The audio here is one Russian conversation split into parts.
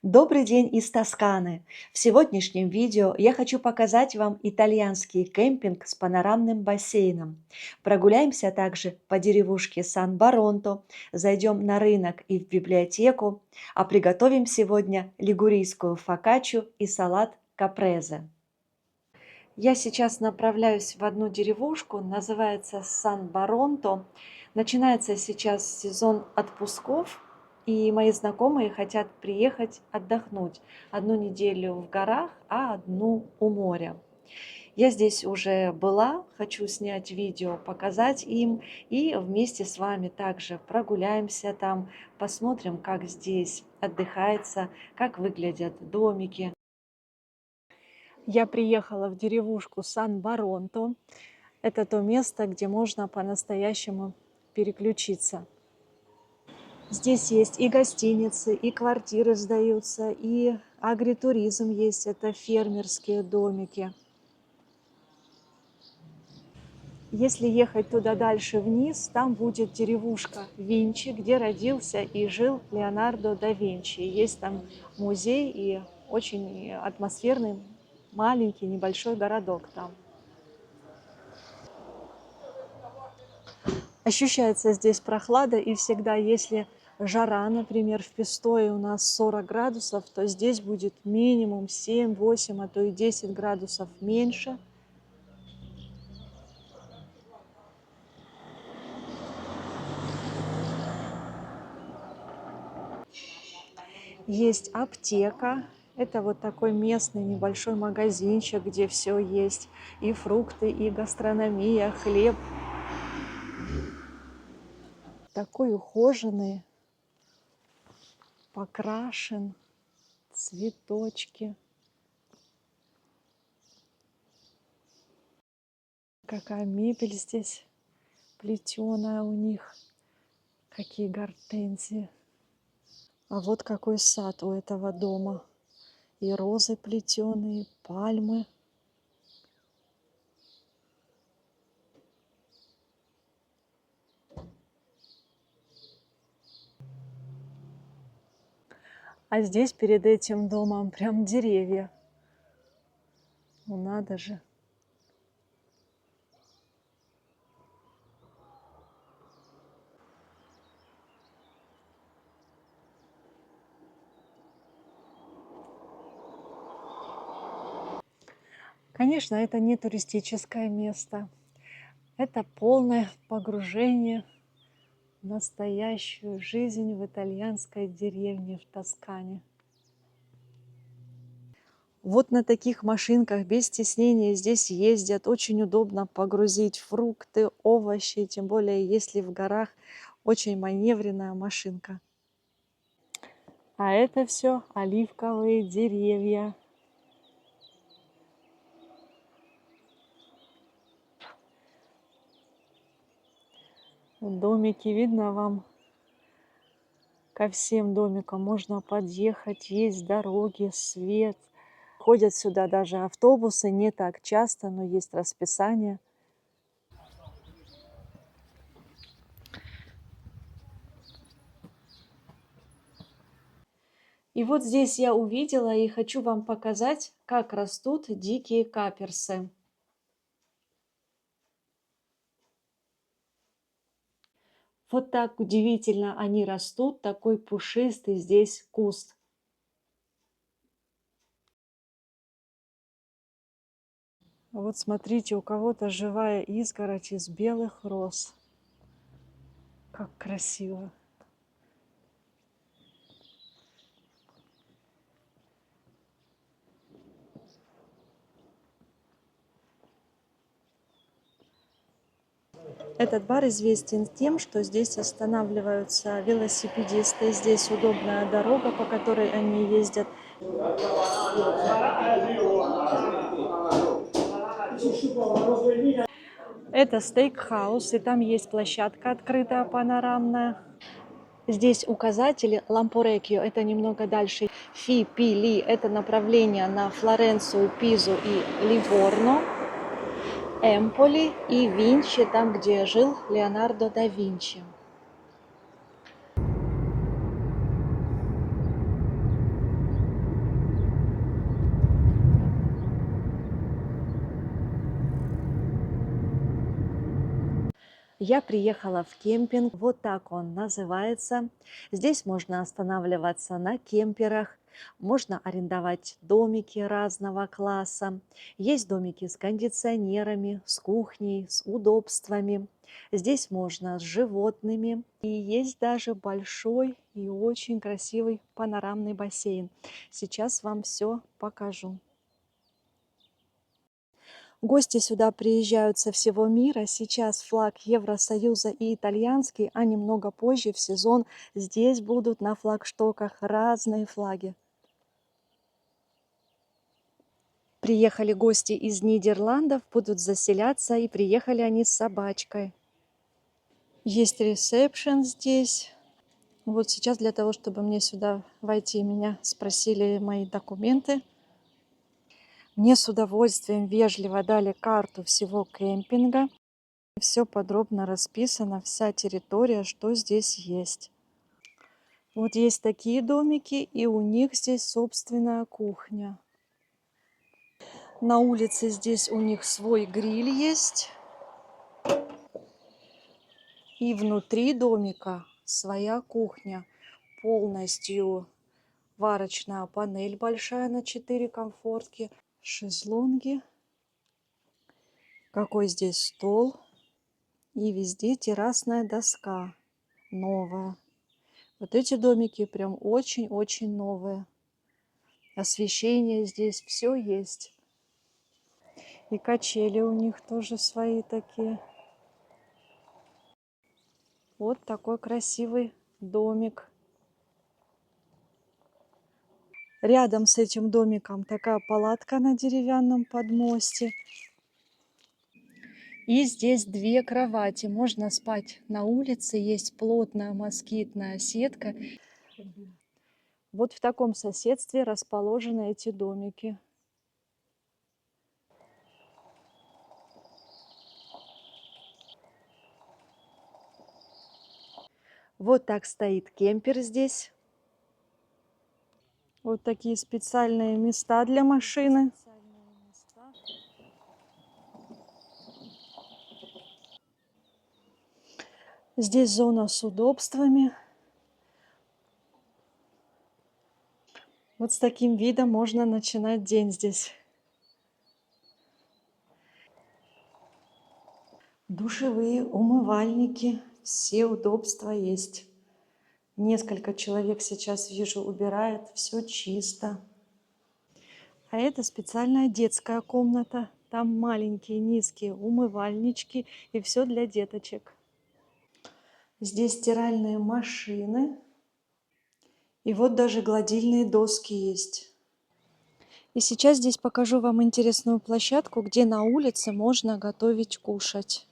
Добрый день из Тосканы! В сегодняшнем видео я хочу показать вам итальянский кемпинг с панорамным бассейном. Прогуляемся также по деревушке Сан-Баронто, зайдем на рынок и в библиотеку, а приготовим сегодня лигурийскую фокаччу и салат капрезе. Я сейчас направляюсь в одну деревушку, называется Сан-Баронто. Начинается сейчас сезон отпусков, и мои знакомые хотят приехать отдохнуть. Одну неделю в горах, а одну у моря. Я здесь уже была, хочу снять видео, показать им, и вместе с вами также прогуляемся там, посмотрим, как здесь отдыхается, как выглядят домики. Я приехала в деревушку Сан-Баронто. Это то место, где можно по-настоящему переключиться. Здесь есть и гостиницы, и квартиры сдаются, и агритуризм есть, это фермерские домики. Если ехать туда дальше вниз, там будет деревушка Винчи, где родился и жил Леонардо да Винчи. Есть там музей и очень атмосферный маленький небольшой городок там. Ощущается здесь прохлада, и всегда, если жара, например, в Пистое у нас 40 градусов, то здесь будет минимум 7, 8, а то и 10 градусов меньше. Есть аптека. Это вот такой местный небольшой магазинчик, где все есть. И фрукты, и гастрономия, хлеб. Такой ухоженный, покрашен, цветочки. Какая мебель здесь плетеная у них. Какие гортензии. А вот какой сад у этого дома. И розы плетеные, пальмы. А здесь перед этим домом прям деревья. Ну надо же. Конечно, это не туристическое место. Это полное погружение в настоящую жизнь в итальянской деревне в Тоскане. Вот на таких машинках без стеснения здесь ездят. Очень удобно погрузить фрукты, овощи, тем более если в горах. Очень маневренная машинка. А это все оливковые деревья. Домики видно вам? Ко всем домикам можно подъехать, есть дороги, свет. Ходят сюда даже автобусы, не так часто, но есть расписание. И вот здесь я увидела и хочу вам показать, как растут дикие каперсы. Вот так удивительно они растут, такой пушистый здесь куст. Вот смотрите, у кого-то живая изгородь из белых роз. Как красиво. Этот бар известен тем, что здесь останавливаются велосипедисты. Здесь удобная дорога, по которой они ездят. Это стейк-хаус, и там есть площадка открытая, панорамная. Здесь указатели Лампорекио, это немного дальше. Фи-Пи-Ли, это направление на Флоренцию, Пизу и Ливорно. Эмполи и Винчи, там, где жил Леонардо да Винчи. Я приехала в кемпинг, вот так он называется. Здесь можно останавливаться на кемперах, можно арендовать домики разного класса. Есть домики с кондиционерами, с кухней, с удобствами. Здесь можно с животными. И есть даже большой и очень красивый панорамный бассейн. Сейчас вам все покажу. Гости сюда приезжают со всего мира. Сейчас флаг Евросоюза и итальянский, а немного позже в сезон здесь будут на флагштоках разные флаги. Приехали гости из Нидерландов, будут заселяться, и приехали они с собачкой. Есть ресепшн здесь. Вот сейчас для того, чтобы мне сюда войти, меня спросили мои документы. Мне с удовольствием вежливо дали карту всего кемпинга. Все подробно расписано, вся территория, что здесь есть. Вот есть такие домики, и у них здесь собственная кухня. На улице здесь у них свой гриль есть. И внутри домика своя кухня. Полностью варочная панель большая на 4 комфортки. Шезлонги. Какой здесь стол. И везде террасная доска новая. Вот эти домики прям очень-очень новые. Освещение здесь, все есть. И качели у них тоже свои такие. Вот такой красивый домик. Рядом с этим домиком такая палатка на деревянном подмосте. И здесь 2 кровати. Можно спать на улице. Есть плотная москитная сетка. Вот в таком соседстве расположены эти домики. Вот так стоит кемпер здесь. Вот такие специальные места для машины. Здесь зона с удобствами. Вот с таким видом можно начинать день здесь. Душевые, умывальники, все удобства есть. Несколько человек сейчас вижу убирает, все чисто. А это специальная детская комната. Там маленькие низкие умывальнички и все для деточек. Здесь стиральные машины. И вот даже гладильные доски есть. И сейчас здесь покажу вам интересную площадку, где на улице можно готовить кушать.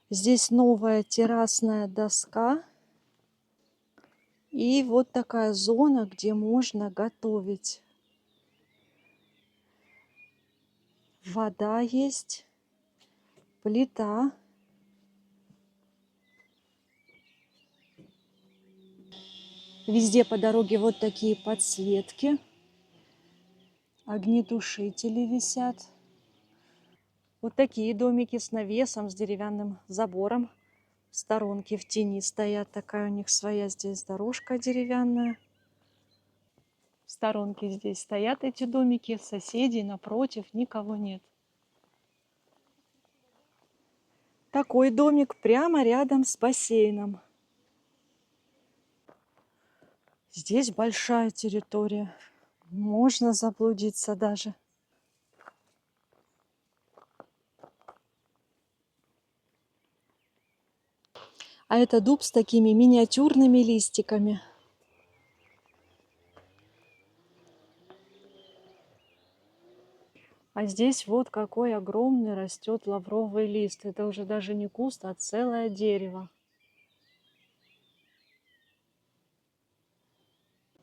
Здесь новая террасная доска. И вот такая зона, где можно готовить. Вода есть, плита. Везде по дороге вот такие подсветки. Огнетушители висят. Вот такие домики с навесом, с деревянным забором. В сторонке в тени стоят. Такая у них своя здесь дорожка деревянная. В сторонке здесь стоят эти домики. Соседей напротив никого нет. Такой домик прямо рядом с бассейном. Здесь большая территория. Можно заблудиться даже. А это дуб с такими миниатюрными листиками. А здесь вот какой огромный растет лавровый лист. Это уже даже не куст, а целое дерево.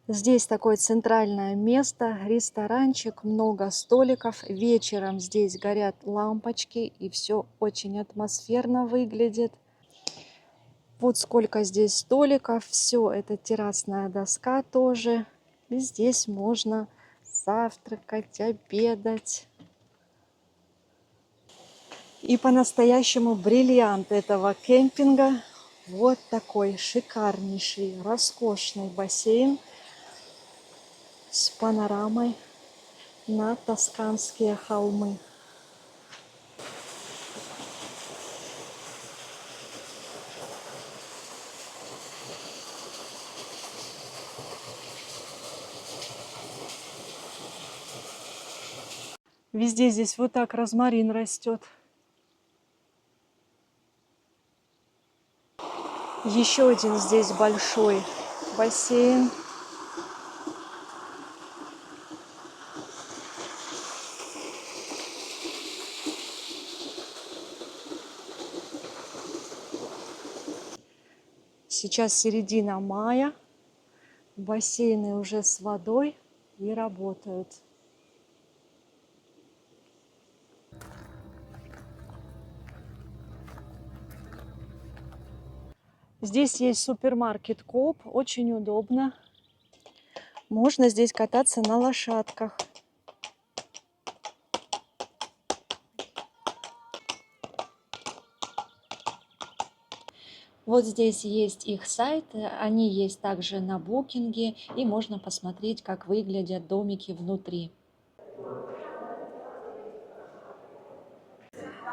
Здесь такое центральное место, ресторанчик, много столиков. Вечером здесь горят лампочки, и все очень атмосферно выглядит. Вот сколько здесь столиков. Все это террасная доска тоже. И здесь можно завтракать, обедать. И по-настоящему бриллиант этого кемпинга. Вот такой шикарнейший, роскошный бассейн с панорамой на Тосканские холмы. Везде здесь вот так розмарин растет. Еще один здесь большой бассейн. Сейчас середина мая. Бассейны уже с водой и работают. Здесь есть супермаркет Коop, очень удобно. Можно здесь кататься на лошадках. Вот здесь есть их сайт, они есть также на букинге, и можно посмотреть, как выглядят домики внутри.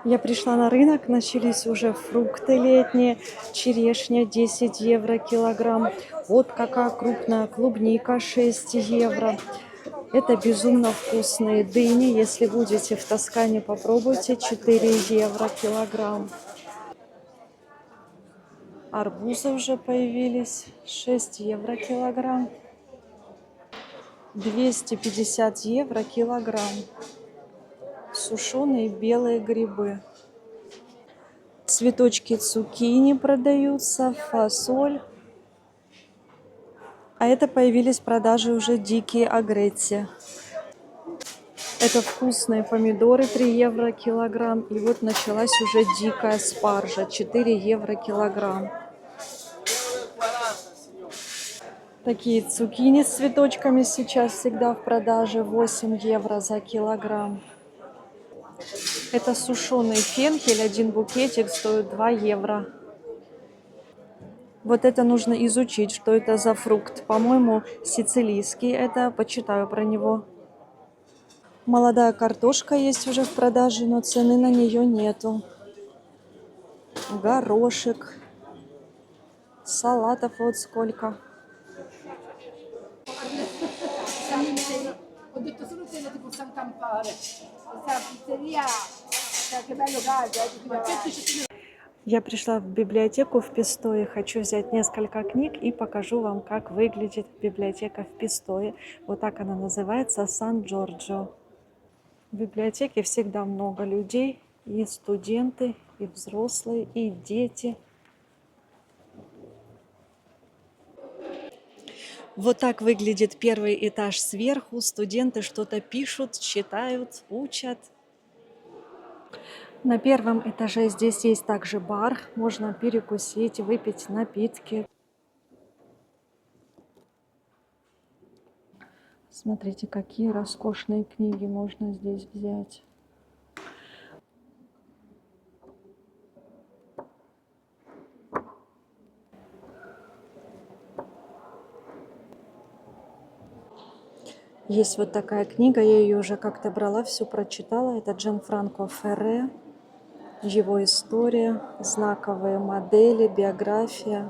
Я пришла на рынок, начались уже фрукты летние, черешня 10 евро килограмм, вот какая крупная клубника 6 евро. Это безумно вкусные дыни, если будете в Тоскане, попробуйте, 4 евро килограмм. Арбузы уже появились, 6 евро килограмм. 250 евро килограмм. Сушеные белые грибы. Цветочки цукини продаются, фасоль. А это появились в продаже уже дикие агретти. Это вкусные помидоры, 3 евро килограмм. И вот началась уже дикая спаржа, 4 евро килограмм. Такие цукини с цветочками сейчас всегда в продаже, 8 евро за килограмм. Это сушеный фенхель, один букетик стоит 2 евро. Вот это нужно изучить, что это за фрукт. По-моему, сицилийский это, почитаю про него. Молодая картошка есть уже в продаже, но цены на нее нету. Горошек. Салатов вот сколько. Я пришла в библиотеку в Пистое, хочу взять несколько книг и покажу вам, как выглядит библиотека в Пистое. Вот так она называется, Сан-Джорджо. В библиотеке всегда много людей, и студенты, и взрослые, и дети. Вот так выглядит первый этаж сверху. Студенты что-то пишут, читают, учат. На первом этаже здесь есть также бар. Можно перекусить, выпить напитки. Смотрите, какие роскошные книги можно здесь взять. Есть вот такая книга, я ее уже как-то брала, всю прочитала. Это Джанфранко Ферре, его история, знаковые модели, биография.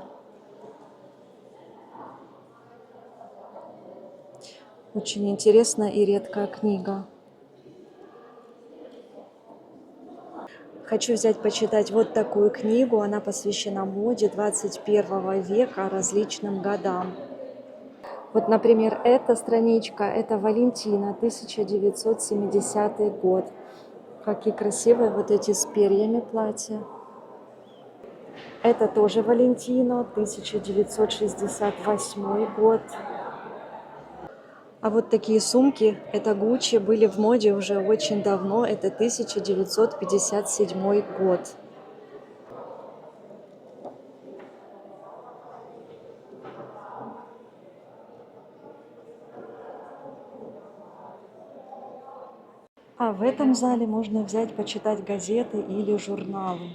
Очень интересная и редкая книга. Хочу взять почитать вот такую книгу. Она посвящена моде 21 века, различным годам. Вот, например, эта страничка, это Валентина, 1970 год. Какие красивые вот эти с перьями платья. Это тоже Валентино, 1968 год. А вот такие сумки, это Гуччи, были в моде уже очень давно, это 1957 год. А в этом зале можно взять, почитать газеты или журналы.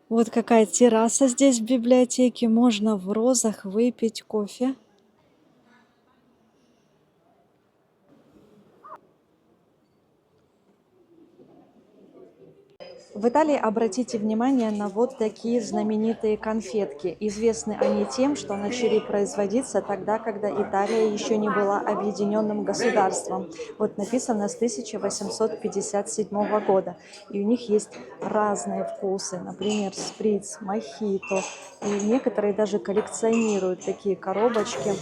Вот какая терраса здесь в библиотеке. Можно в розах выпить кофе. В Италии обратите внимание на вот такие знаменитые конфетки. Известны они тем, что начали производиться тогда, когда Италия еще не была объединенным государством. Вот написано с 1857 года. И у них есть разные вкусы, например, сприц, мохито. И некоторые даже коллекционируют такие коробочки.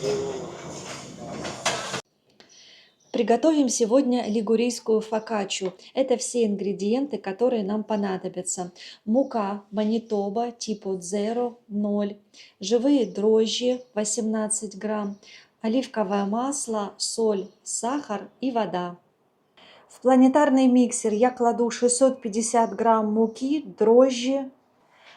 Приготовим сегодня лигурийскую фокаччу. Это все ингредиенты, которые нам понадобятся. Мука Манитоба типа 0, живые дрожжи 18 грамм, оливковое масло, соль, сахар и вода. В планетарный миксер я кладу 650 грамм муки, дрожжи,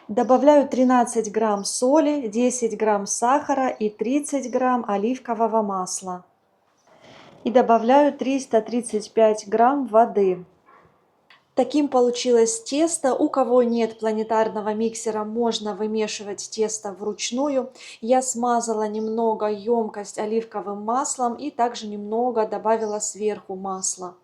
добавляю 13 грамм соли, 10 грамм сахара и 30 грамм оливкового масла. И добавляю 335 грамм воды. Таким получилось тесто. У кого нет планетарного миксера, можно вымешивать тесто вручную. Я смазала немного емкость оливковым маслом и также немного добавила сверху масла.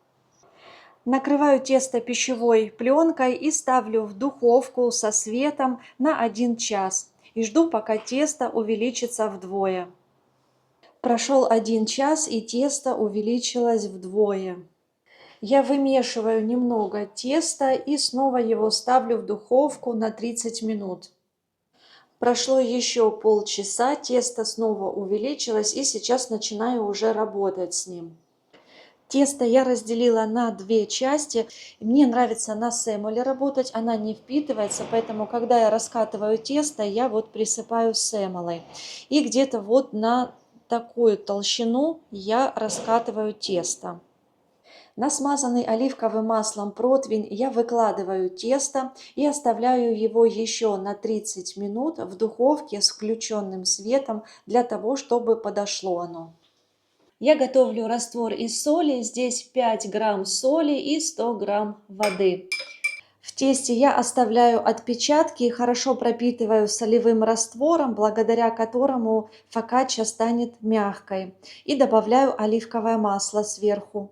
Накрываю тесто пищевой пленкой и ставлю в духовку со светом на 1 час. И жду, пока тесто увеличится вдвое. Прошел 1 час, и тесто увеличилось вдвое. Я вымешиваю немного теста и снова его ставлю в духовку на 30 минут. Прошло еще полчаса, тесто снова увеличилось, и сейчас начинаю уже работать с ним. Тесто я разделила на 2 части. Мне нравится на семоле работать, она не впитывается, поэтому, когда я раскатываю тесто, я вот присыпаю семолой. И где-то вот на такую толщину я раскатываю тесто. На смазанный оливковым маслом противень я выкладываю тесто и оставляю его еще на 30 минут в духовке с включенным светом для того, чтобы подошло оно. Я готовлю раствор из соли. Здесь 5 грамм соли и 100 грамм воды. В тесте я оставляю отпечатки и хорошо пропитываю солевым раствором, благодаря которому фокачча станет мягкой. И добавляю оливковое масло сверху.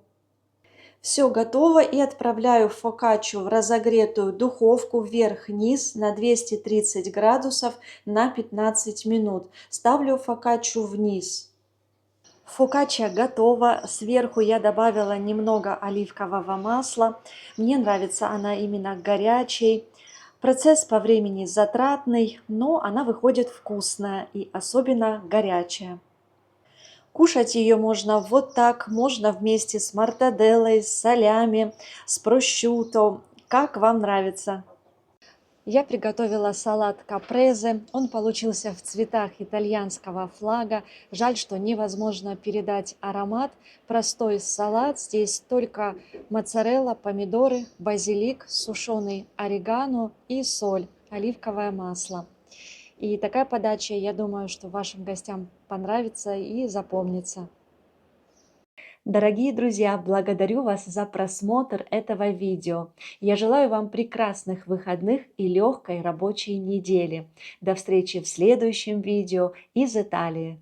Все готово, и отправляю фокаччу в разогретую духовку вверх-вниз на 230 градусов на 15 минут. Ставлю фокаччу вниз. Фокачча готова. Сверху я добавила немного оливкового масла. Мне нравится она именно горячей. Процесс по времени затратный, но она выходит вкусная и особенно горячая. Кушать ее можно вот так, можно вместе с мортаделлой, с солями, с prosciutto, как вам нравится. Я приготовила салат капрезе. Он получился в цветах итальянского флага. Жаль, что невозможно передать аромат. Простой салат. Здесь только моцарелла, помидоры, базилик, сушеный орегано и соль, оливковое масло. И такая подача, я думаю, что вашим гостям понравится и запомнится. Дорогие друзья, благодарю вас за просмотр этого видео. Я желаю вам прекрасных выходных и легкой рабочей недели. До встречи в следующем видео из Италии.